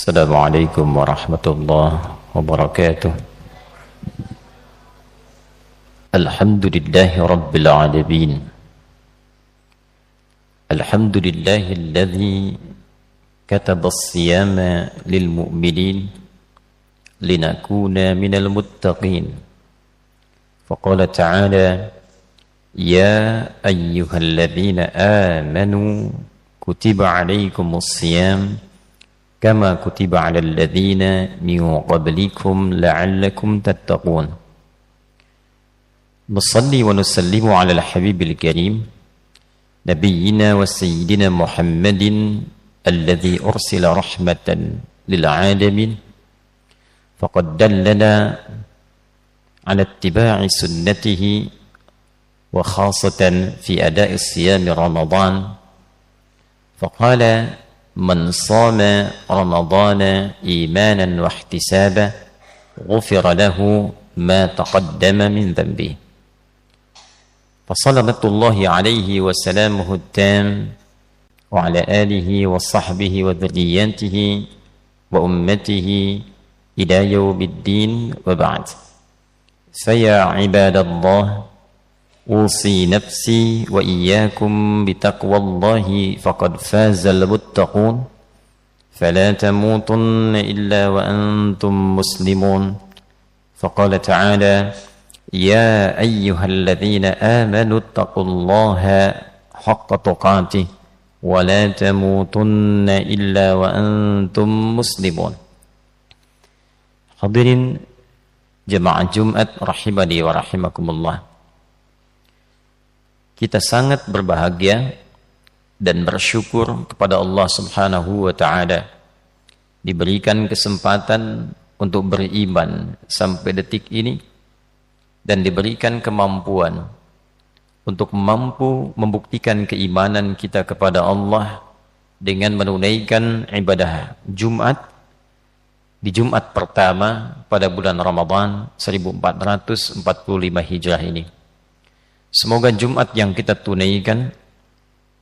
Assalamualaikum warahmatullahi wabarakatuh. Alhamdulillahi rabbil alamin. Alhamdulillahilladzi kataba as-siyama lil mu'minin linakuna minal muttaqin. Faqala ta'ala ya ayyuhalladzina amanu kutiba alaikumus-siyam kama kutiba 'alal ladzina min qablikum la'allakum tattaqun. Nusalli wa nusallimu 'alal habibil karim nabiyyina wa sayyidina Muhammadin alladzi ursila rahmatan lil 'alamin faqad dallana 'ala ittiba'i sunnatihi wa khasatan fi ada'i siyam Ramadan faqala man sama ramadana imanan wa ihtisaba ghufira lahu ma taqaddama min dhanbi. Fassalawatullahi alaihi wa salamuhu at-tam wa ala alihi wa sahbihi wa dhurriyyatihi wa ummatihi ila yaumiddin wa ba'd. Faya ibadallah أوصي نفسي وإياكم بتقوى الله فقد فاز المتقون فلا تموتن إلا وأنتم مسلمون فقال تعالى يا أيها الذين آمنوا اتقوا الله حق تقاته ولا تموتن إلا وأنتم مسلمون. Hadirin jemaah Jumat rahimani wa rahimakumullah. Kita sangat berbahagia dan bersyukur kepada Allah Subhanahu wa ta'ala diberikan kesempatan untuk beriman sampai detik ini dan diberikan kemampuan untuk mampu membuktikan keimanan kita kepada Allah dengan menunaikan ibadah Jumat di Jumat pertama pada bulan Ramadan 1445 Hijrah ini. Semoga Jumat yang kita tunaikan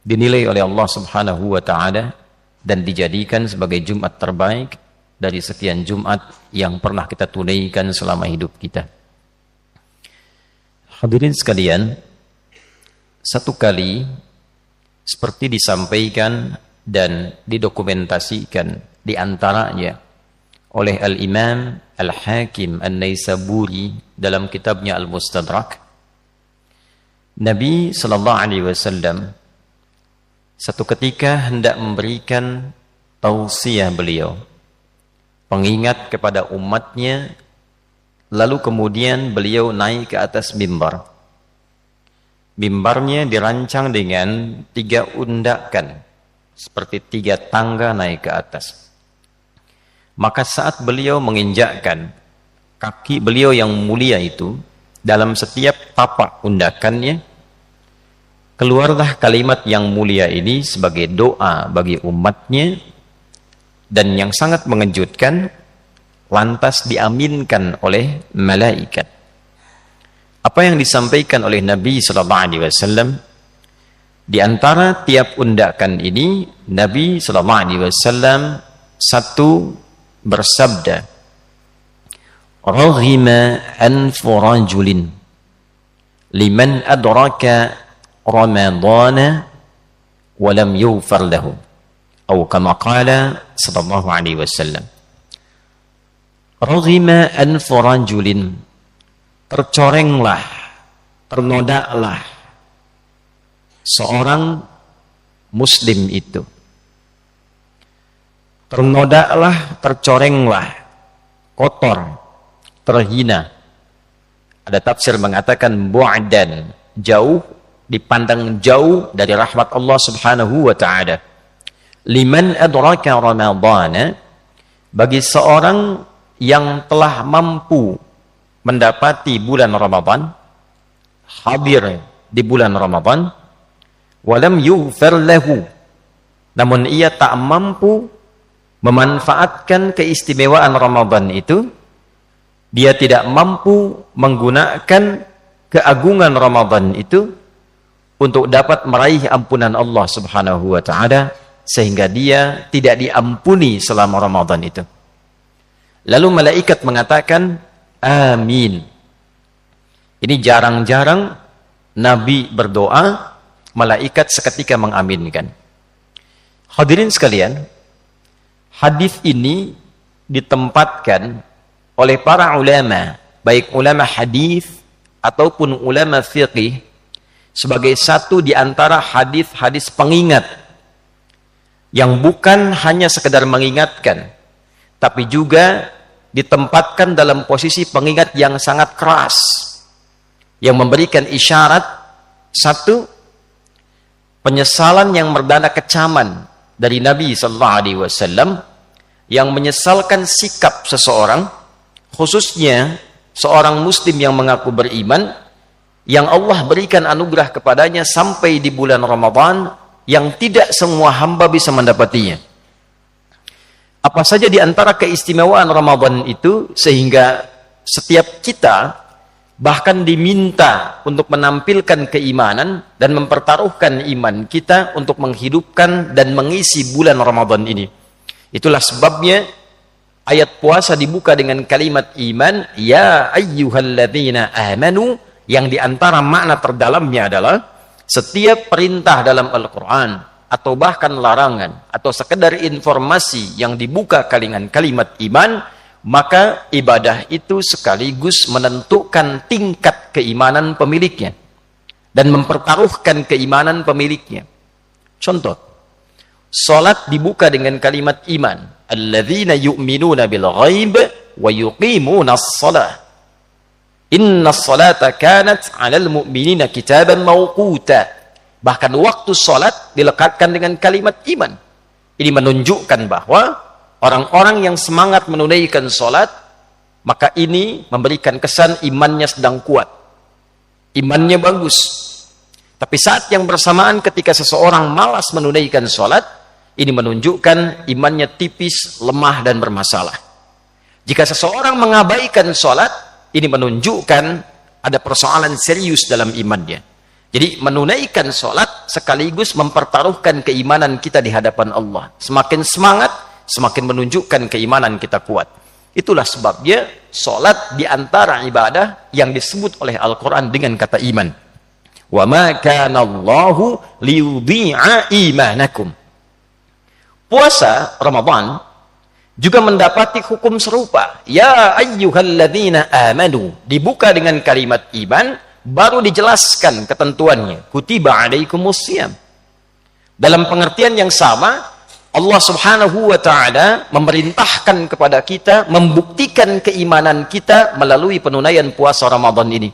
dinilai oleh Allah Subhanahu wa ta'ala dan dijadikan sebagai Jumat terbaik dari sekian Jumat yang pernah kita tunaikan selama hidup kita. Hadirin sekalian, satu kali seperti disampaikan dan didokumentasikan di antaranya oleh Al-Imam Al-Hakim An-Naisaburi dalam kitabnya Al-Mustadrak, Nabi sallallahu alaihi wasallam satu ketika hendak memberikan tausiah beliau, pengingat kepada umatnya, lalu kemudian beliau naik ke atas mimbar. Mimbarnya dirancang dengan 3 undakan, seperti 3 tangga naik ke atas. Maka saat beliau menginjakkan kaki beliau yang mulia itu, dalam setiap tapak undakannya keluarlah kalimat yang mulia ini sebagai doa bagi umatnya, dan yang sangat mengejutkan lantas diaminkan oleh malaikat. Apa yang disampaikan oleh Nabi sallallahu alaihi wasallam? Di antara tiap undakan ini Nabi sallallahu alaihi wasallam satu bersabda, raghima anfu rajulin liman adraka ramadana wa lam yughfar lahu, atau kama qala sallallahu alaihi wasallam. Raghima anfu rajulin, tercorenglah, ternodaklah seorang muslim itu, ternodaklah, tercorenglah, kotor, terhina. Ada tafsir mengatakan bu'dan, jauh, dipandang jauh dari rahmat Allah Subhanahu wa ta'ala. Liman adraka ramadana, bagi seorang yang telah mampu mendapati bulan Ramadan, hadir di bulan Ramadan, walam yughfar lahu, namun ia tak mampu memanfaatkan keistimewaan Ramadan itu, dia tidak mampu menggunakan keagungan Ramadan itu untuk dapat meraih ampunan Allah Subhanahu wa ta'ala sehingga dia tidak diampuni selama Ramadan itu. Lalu malaikat mengatakan amin. Ini jarang-jarang Nabi berdoa, malaikat seketika mengaminkan. Hadirin sekalian, hadis ini ditempatkan oleh para ulama, baik ulama hadis ataupun ulama fiqih, sebagai satu di antara hadis-hadis pengingat yang bukan hanya sekedar mengingatkan, tapi juga ditempatkan dalam posisi pengingat yang sangat keras, yang memberikan isyarat satu, penyesalan yang berdana kecaman dari Nabi SAW, yang menyesalkan sikap seseorang, khususnya seorang muslim yang mengaku beriman, yang Allah berikan anugerah kepadanya sampai di bulan Ramadan, yang tidak semua hamba bisa mendapatinya. Apa saja di antara keistimewaan Ramadan itu, sehingga setiap kita bahkan diminta untuk menampilkan keimanan dan mempertaruhkan iman kita untuk menghidupkan dan mengisi bulan Ramadan ini. Itulah sebabnya ayat puasa dibuka dengan kalimat iman, ya ayyuhalladzina amanu, yang diantara makna terdalamnya adalah setiap perintah dalam Al-Quran atau bahkan larangan atau sekedar informasi yang dibuka dengan kalimat iman, maka ibadah itu sekaligus menentukan tingkat keimanan pemiliknya dan mempertaruhkan keimanan pemiliknya. Contoh, salat dibuka dengan kalimat iman, alladzina yu'minuna bil ghaib wa yuqimuna as-salah, inna as-salata kanat 'alal mu'minina kitaban mawquta. Bahkan waktu salat dilekatkan dengan kalimat iman. Ini menunjukkan bahwa orang-orang yang semangat menunaikan salat, maka ini memberikan kesan imannya sedang kuat, imannya bagus. Tapi saat yang bersamaan ketika seseorang malas menunaikan salat, ini menunjukkan imannya tipis, lemah, dan bermasalah. Jika seseorang mengabaikan salat, ini menunjukkan ada persoalan serius dalam imannya. Jadi menunaikan salat sekaligus mempertaruhkan keimanan kita di hadapan Allah. Semakin semangat, semakin menunjukkan keimanan kita kuat. Itulah sebabnya salat di antara ibadah yang disebut oleh Al-Quran dengan kata iman. Wa ma kana Allahu liyudhi'a imanakum. Puasa Ramadan juga mendapati hukum serupa. Ya ayyuhalladzina amanu, dibuka dengan kalimat iman, baru dijelaskan ketentuannya. Kutiba alaikumusiyam. Dalam pengertian yang sama, Allah Subhanahu wa ta'ala memerintahkan kepada kita membuktikan keimanan kita melalui penunaian puasa Ramadan ini.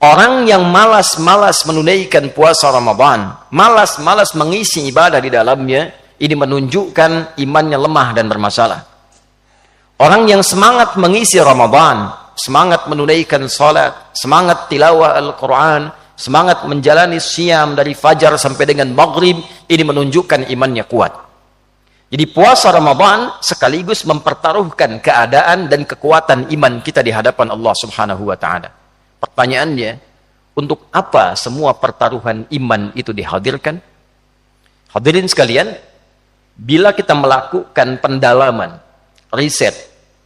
Orang yang malas-malas menunaikan puasa Ramadan, malas-malas mengisi ibadah di dalamnya, ini menunjukkan imannya lemah dan bermasalah. Orang yang semangat mengisi Ramadan, semangat menunaikan salat, semangat tilawah Al-Quran, semangat menjalani siam dari fajar sampai dengan maghrib, ini menunjukkan imannya kuat. Jadi puasa Ramadan sekaligus mempertaruhkan keadaan dan kekuatan iman kita di hadapan Allah Subhanahu wa ta'ala. Pertanyaannya, untuk apa semua pertaruhan iman itu dihadirkan? Hadirin sekalian, bila kita melakukan pendalaman, riset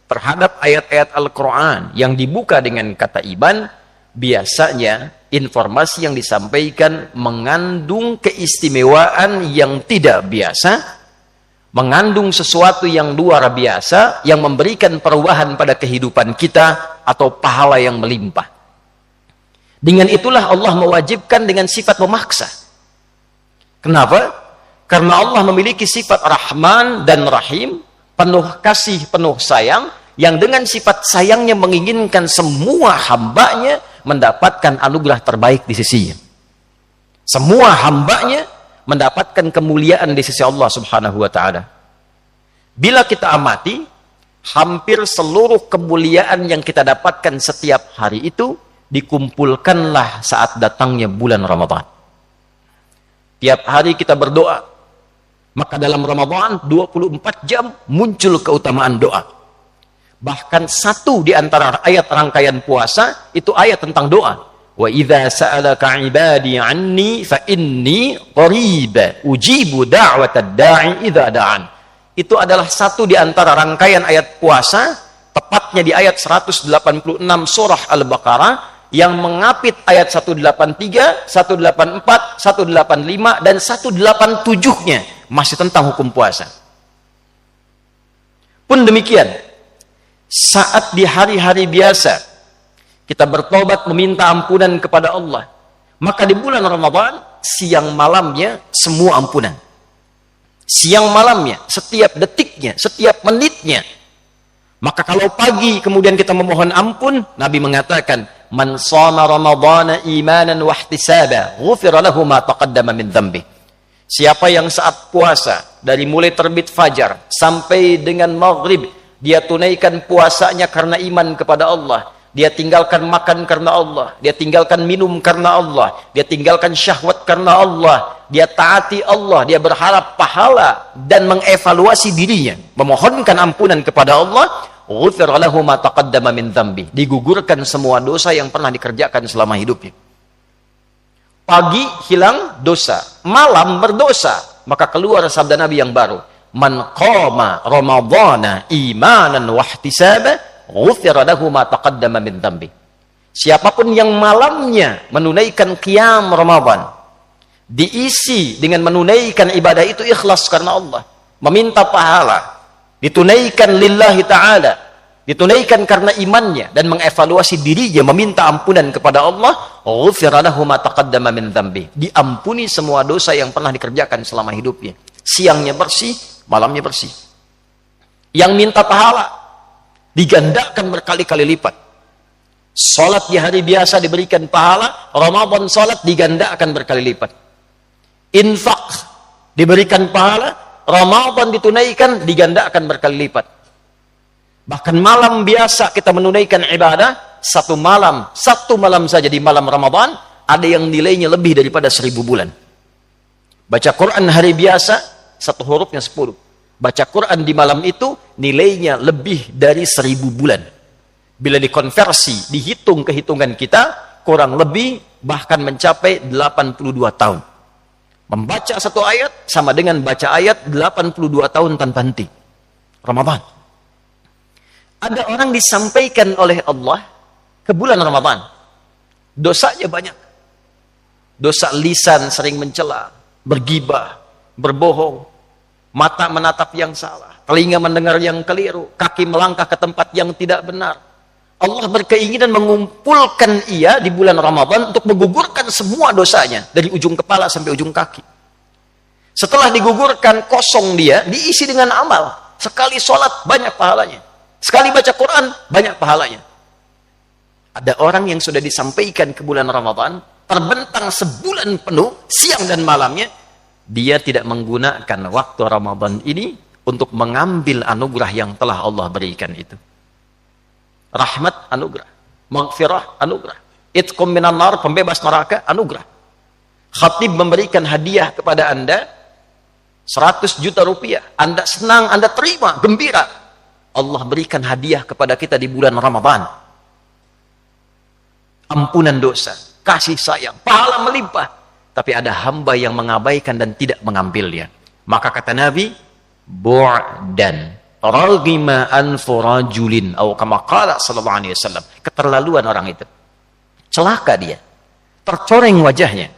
terhadap ayat-ayat Al-Quran yang dibuka dengan kata iman, biasanya informasi yang disampaikan mengandung keistimewaan yang tidak biasa, mengandung sesuatu yang luar biasa, yang memberikan perubahan pada kehidupan kita atau pahala yang melimpah. Dengan itulah Allah mewajibkan dengan sifat memaksa. Kenapa? Karena Allah memiliki sifat Rahman dan Rahim, penuh kasih, penuh sayang, yang dengan sifat sayangnya menginginkan semua hambanya mendapatkan anugerah terbaik di sisinya. Semua hambanya mendapatkan kemuliaan di sisi Allah Subhanahu wa ta'ala. Bila kita amati, hampir seluruh kemuliaan yang kita dapatkan setiap hari itu dikumpulkanlah saat datangnya bulan Ramadan. Tiap hari kita berdoa, maka dalam Ramadan 24 jam muncul keutamaan doa. Bahkan satu di antara ayat rangkaian puasa itu ayat tentang doa. Wa idza sa'alaka 'ibadi 'anni fa inni qarib ujibu da'watad da'i idza da'an. Itu adalah satu di antara rangkaian ayat puasa, tepatnya di ayat 186 surah Al-Baqarah yang mengapit ayat 183, 184, 185 dan 187-nya masih tentang hukum puasa. Pun demikian, saat di hari-hari biasa kita bertobat meminta ampunan kepada Allah, maka di bulan Ramadan siang malamnya semua ampunan. Siang malamnya, setiap detiknya, setiap menitnya. Maka kalau pagi kemudian kita memohon ampun, Nabi mengatakan, "Man shama Ramadhana imanan wa ihtisaba, ghufira lahu ma taqaddama min dhanbi." Siapa yang saat puasa dari mulai terbit fajar sampai dengan maghrib dia tunaikan puasanya karena iman kepada Allah, dia tinggalkan makan karena Allah, dia tinggalkan minum karena Allah, dia tinggalkan syahwat karena Allah, dia taati Allah, dia berharap pahala dan mengevaluasi dirinya, memohonkan ampunan kepada Allah, ghufira lahu ma taqaddama min dhanbi, digugurkan semua dosa yang pernah dikerjakan selama hidupnya. Pagi hilang dosa, malam berdosa, maka keluar sabda Nabi yang baru, "Man qama Ramadhana imanan wa ihtisaba, ghufira lahu ma taqaddama min dhanbi." Siapapun yang malamnya menunaikan qiyam Ramadan, diisi dengan menunaikan ibadah itu ikhlas karena Allah, meminta pahala, ditunaikan lillahi ta'ala, ditunaikan karena imannya dan mengevaluasi dirinya, meminta ampunan kepada Allah, ghufira lahu ma taqaddama min dhanbi, diampuni semua dosa yang pernah dikerjakan selama hidupnya. Siangnya bersih, malamnya bersih. Yang minta pahala digandakan berkali-kali lipat. Salat di hari biasa diberikan pahala, Ramadan salat digandakan berkali lipat. Infak diberikan pahala, Ramadan ditunaikan digandakan berkali lipat. Bahkan malam biasa kita menunaikan ibadah, satu malam saja di malam Ramadan ada yang nilainya lebih daripada 1000 bulan. Baca Quran hari biasa satu hurufnya 10. Baca Quran di malam itu nilainya lebih dari 1000 bulan. Bila dikonversi, dihitung kehitungan kita, kurang lebih bahkan mencapai 82 tahun. Membaca satu ayat sama dengan baca ayat 82 tahun tanpa henti. Ramadan. Ada orang disampaikan oleh Allah ke bulan Ramadan, dosanya banyak. Dosa lisan sering mencela, bergibah, berbohong, mata menatap yang salah, telinga mendengar yang keliru, kaki melangkah ke tempat yang tidak benar. Allah berkeinginan mengumpulkan ia di bulan Ramadan untuk menggugurkan semua dosanya dari ujung kepala sampai ujung kaki. Setelah digugurkan, kosong dia, diisi dengan amal. Sekali sholat banyak pahalanya, sekali baca Quran banyak pahalanya. Ada orang yang sudah disampaikan ke bulan Ramadan, terbentang sebulan penuh siang dan malamnya, dia tidak menggunakan waktu Ramadan ini untuk mengambil anugerah yang telah Allah berikan itu. Rahmat, anugerah. Maghfirah, anugerah. Itqum minan nar, pembebas neraka, anugerah. Khatib memberikan hadiah kepada Anda 100 juta rupiah. Anda senang, Anda terima, gembira. Allah berikan hadiah kepada kita di bulan Ramadan. Ampunan dosa, kasih sayang, pahala melimpah. Tapi ada hamba yang mengabaikan dan tidak mengambilnya. Maka kata Nabi, bu'dan raghima anfu rajulin atau kama qala sallallahu alaihi wasallam, keterlaluan orang itu, celaka dia, tercoreng wajahnya.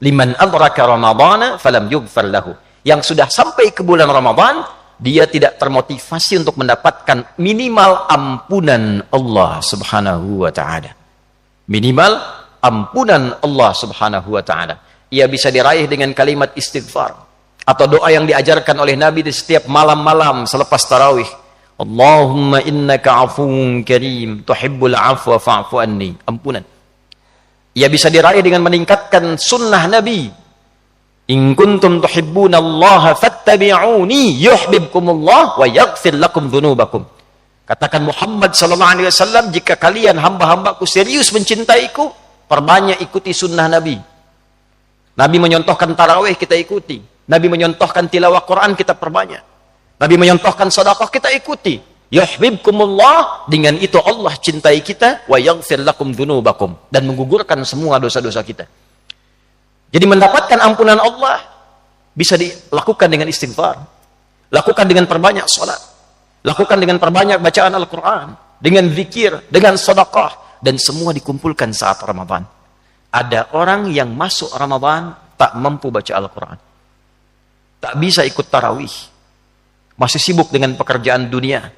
Liman adraka ramadhana falam yughfar lahu, yang sudah sampai ke bulan Ramadan dia tidak termotivasi untuk mendapatkan minimal ampunan Allah subhanahu wa ta'ala. Minimal ampunan Allah subhanahu wa ta'ala. Ia bisa diraih dengan kalimat istighfar atau doa yang diajarkan oleh Nabi di setiap malam-malam selepas tarawih. Allahumma innaka afuwun karim tuhibbul afwa fa'fu anni. Ampunan. Ia bisa diraih dengan meningkatkan sunnah Nabi. In kuntum tuhibbunallaha fattabi'uni yuhibbukumullah wa yaghfir lakum dzunubakum. Katakan Muhammad sallallahu alaihi wasallam, jika kalian hamba-hambaku serius mencintaiku, perbanyak ikuti sunnah Nabi. Nabi menyontohkan tarawih, kita ikuti. Nabi menyontohkan tilawah Quran, kita perbanyak. Nabi menyontohkan sedekah, kita ikuti. Yuhibbukumullah, dengan itu Allah cintai kita, wa yaghfir lakum dzunubakum, dan menggugurkan semua dosa-dosa kita. Jadi mendapatkan ampunan Allah bisa dilakukan dengan istighfar, lakukan dengan perbanyak salat, lakukan dengan perbanyak bacaan Al-Quran, dengan zikir, dengan sedekah, dan semua dikumpulkan saat Ramadan. Ada orang yang masuk Ramadan tak mampu baca Al-Quran, tak bisa ikut tarawih, masih sibuk dengan pekerjaan dunia,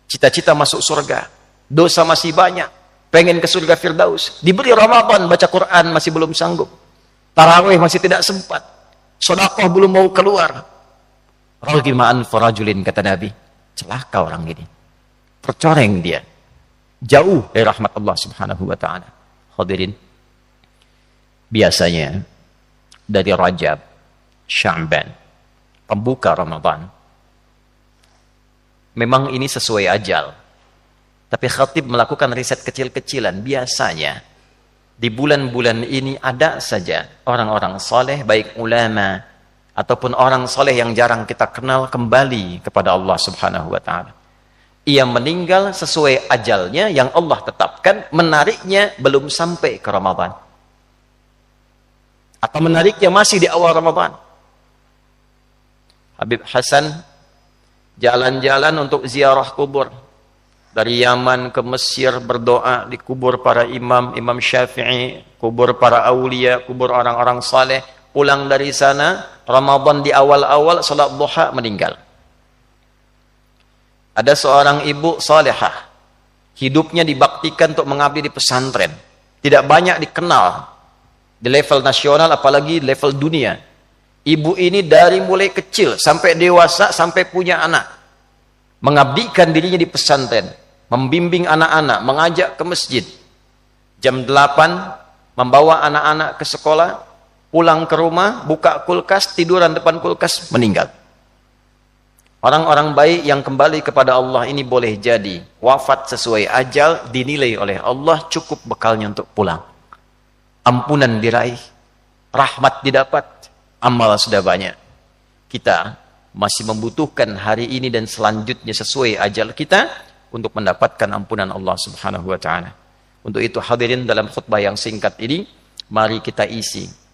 cita-cita masuk surga, dosa masih banyak, pengen ke surga Firdaus, diberi Ramadan baca Quran masih belum sanggup, tarawih masih tidak sempat, sedekah belum mau keluar. Raghima'an farajulin, kata Nabi, celaka orang ini, tercoreng dia, jauh dari rahmat Allah subhanahu wa ta'ala. Hadirin, biasanya dari Rajab, Sya'ban, pembuka Ramadan, memang ini sesuai ajal, tapi khatib melakukan riset kecil-kecilan. Biasanya di bulan-bulan ini ada saja orang-orang soleh, baik ulama ataupun orang soleh yang jarang kita kenal, kembali kepada Allah subhanahu wa ta'ala. Ia meninggal sesuai ajalnya yang Allah tetapkan, menariknya belum sampai ke Ramadan, atau menariknya masih di awal Ramadan. Habib Hasan jalan-jalan untuk ziarah kubur, dari Yaman ke Mesir, berdoa di kubur para imam, Imam Syafi'i, kubur para aulia, kubur orang-orang saleh. Pulang dari sana, Ramadan di awal-awal, salat duha, meninggal. Ada seorang ibu salehah, hidupnya dibaktikan untuk mengabdi di pesantren, tidak banyak dikenal di level nasional, apalagi level dunia. Ibu ini dari mulai kecil sampai dewasa, sampai punya anak, mengabdikan dirinya di pesantren, membimbing anak-anak, mengajak ke masjid. Jam 8 membawa anak-anak ke sekolah, pulang ke rumah, buka kulkas, tiduran depan kulkas, meninggal. Orang-orang baik yang kembali kepada Allah ini boleh jadi wafat sesuai ajal, dinilai oleh Allah cukup bekalnya untuk pulang. Ampunan diraih, rahmat didapat, amal sudah banyak. Kita masih membutuhkan hari ini dan selanjutnya sesuai ajal kita untuk mendapatkan ampunan Allah subhanahu wa ta'ala. Untuk itu hadirin, dalam khutbah yang singkat ini, mari kita isi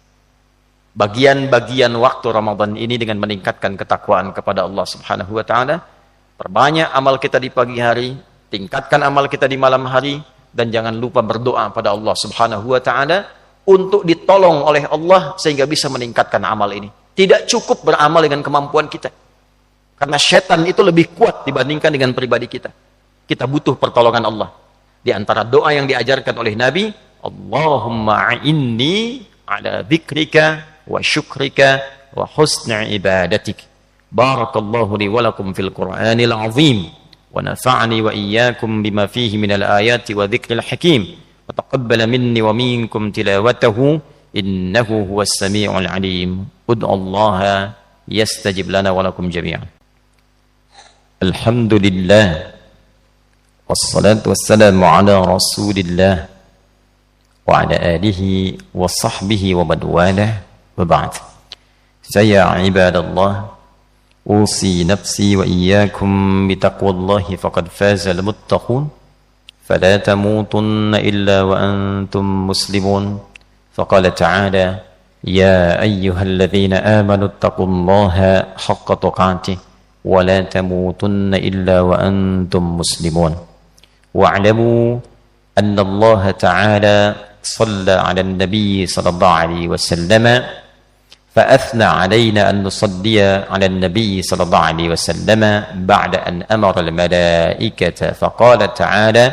bagian-bagian waktu Ramadan ini dengan meningkatkan ketakwaan kepada Allah subhanahu wa ta'ala. Perbanyak amal kita di pagi hari, tingkatkan amal kita di malam hari, dan jangan lupa berdoa pada Allah subhanahu wa ta'ala untuk ditolong oleh Allah sehingga bisa meningkatkan amal ini. Tidak cukup beramal dengan kemampuan kita, karena syaitan itu lebih kuat dibandingkan dengan pribadi kita. Kita butuh pertolongan Allah. Di antara doa yang diajarkan oleh Nabi, Allahumma a'inni ala dzikrika wa syukrika wa husni ibadatik. Barakallahu li wa lakum fil Qur'anil azim, wa nafa'ani wa iyyakum bima fihi minal ayati wa dzikril hakim, wa taqabbala minni wa minkum tilawatahu, innahu huwas sami'ul alim. Ud'ullaha yastajib lana wa lakum jami'an. Alhamdulillah, wassalatu wassalamu ala rasulillah wa ala alihi wa sahbihi wa man walah, wa ba'd. Saya ibadallah, usi nafsi wa iyyakum bitaqwallahi faqad fazal muttaqun, fala tamutunna illa wa antum muslimun. Faqala ta'ala, ya ayyuhalladzina amanu ittaqullaha haqqa tuqatih wa la tamutunna illa wa antum muslimun. Wa'lamu anna Allah ta'ala صلى على النبي صلى الله عليه وسلم فأثنى علينا أن نصلي على النبي صلى الله عليه وسلم بعد أن أمر الملائكة فقال تعالى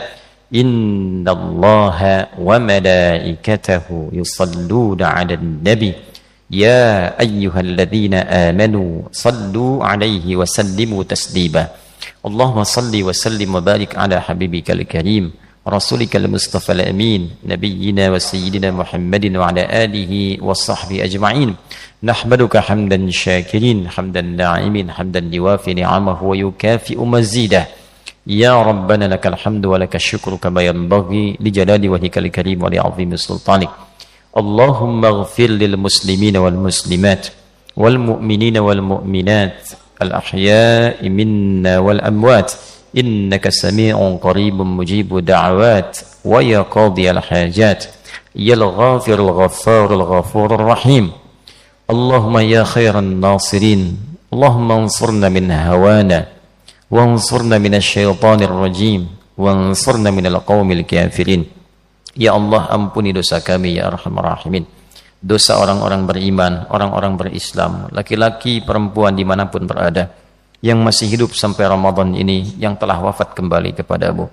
إن الله وملائكته يصلون على النبي يا أيها الذين آمنوا صلوا عليه وسلموا تسليما اللهم صل وسلم وبارك على حبيبك الكريم رسولك المصطفى الأمين نبينا وسيدنا محمد وعلى آله وصحبه أجمعين. نحمدك حمدا شاكرين حمدا ناعمين حمدا يوافي نعمه ويكافئ مزيده. يا ربنا لك الحمد ولك الشكر كما ينبغي لجلال وجهك الكريم ولعظيم سلطانك. اللهم اغفر للمسلمين والمسلمات والمؤمنين والمؤمنات الأحياء منا والأموات إنك سميع قريب مجيب دعوات ويا قاضي الحاجات يا الغافر الغفار الغفور الرحيم اللهم يا خير الناصرين اللهم انصرنا من هوانا وانصرنا من الشيطان الرجيم وانصرنا من القوم الكافرين. Ya Allah, ampuni dosa kami ya Arhamar Rahimin, dosa orang-orang beriman, orang-orang berislam, laki-laki, perempuan dimanapun berada, yang masih hidup sampai Ramadan ini, yang telah wafat kembali kepadamu.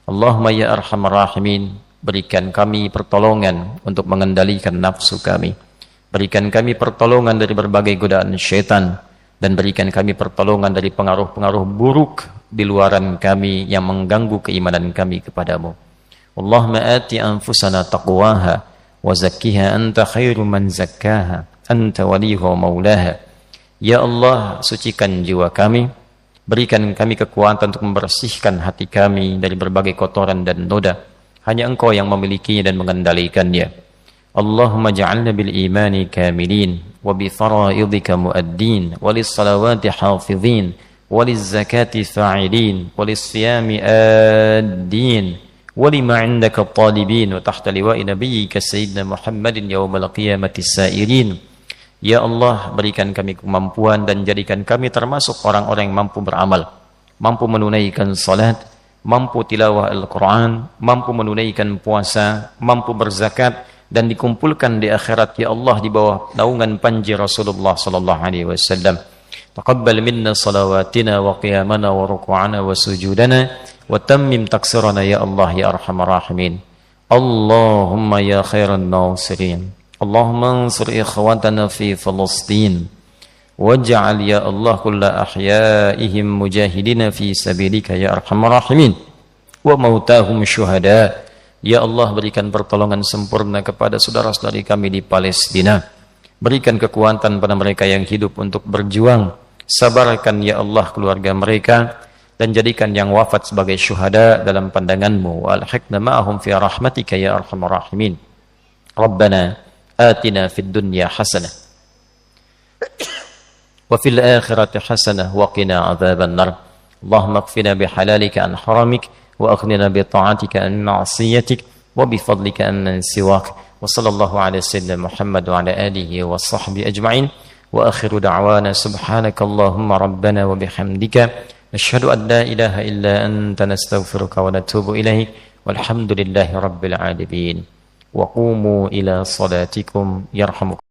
Allahumma ya Arhamar Rahimin, berikan kami pertolongan untuk mengendalikan nafsu kami, berikan kami pertolongan dari berbagai godaan syaitan, dan berikan kami pertolongan dari pengaruh-pengaruh buruk di luaran kami yang mengganggu keimanan kami kepadamu. Allahumma ati anfusana taqwaha wa zakkiha anta khairu man zakkaha anta waliyuha wa maulaha. Ya Allah, sucikan jiwa kami, berikan kami kekuatan untuk membersihkan hati kami dari berbagai kotoran dan noda. Hanya Engkau yang memilikinya dan mengendalikannya. Allahumma ja'alna bil imani kamilin wa bi faraidika muaddin wa lis salawati hafizin wa liz zakati fa'ilin wa lis siyami addin ولما عندك الطالبين وتحت لواء نبيك سيدنا محمد يوم القيامة السائرين. Ya Allah, berikan kami kemampuan dan jadikan kami termasuk orang-orang yang mampu beramal, mampu menunaikan salat, mampu tilawah Al-Quran, mampu menunaikan puasa, mampu berzakat, dan dikumpulkan di akhirat ya Allah di bawah naungan panji Rasulullah sallallahu alaihi wasallam. Taqabbal minna salawatina wa qiyamana wa ruku'ana wa sujudana وتمم تقصيرنا يا الله يا أرحم الراحمين. اللهم يا خير الناصرين اللهم انصر إخواتنا في فلسطين واجعل يا الله كل أحيائهم مجاهدين في سبيلك يا أرحم الراحمين وموتاهم شهداء. Ya Allah, berikan pertolongan sempurna kepada saudara-saudari kami di Palestina, berikan kekuatan pada mereka yang hidup untuk berjuang, sabarkan ya Allah keluarga mereka, dan jadikan yang wafat sebagai syuhada dalam pandangan-Mu. Wa alhiqna ma'ahum fi rahmatika ya arhamar rahimin. Rabbana atina fid dunya hasanah wa fil akhirati hasanah wa qina adzaban nar. Allahumma qfina bihalalika an haramik wa aghnina bi ta'atika an ma'siyatik wa bi fadlika amman siwak. Wa sallallahu ala sayyidina Muhammad wa ala alihi wa sahbihi ajma'in. Wa akhiru da'wana subhanakallahumma rabbana wa bihamdika أشهد أن لا إله إلا أنت نستغفرك ونتوب إليك والحمد لله رب العالمين وقوموا إلى صلاتكم يرحمكم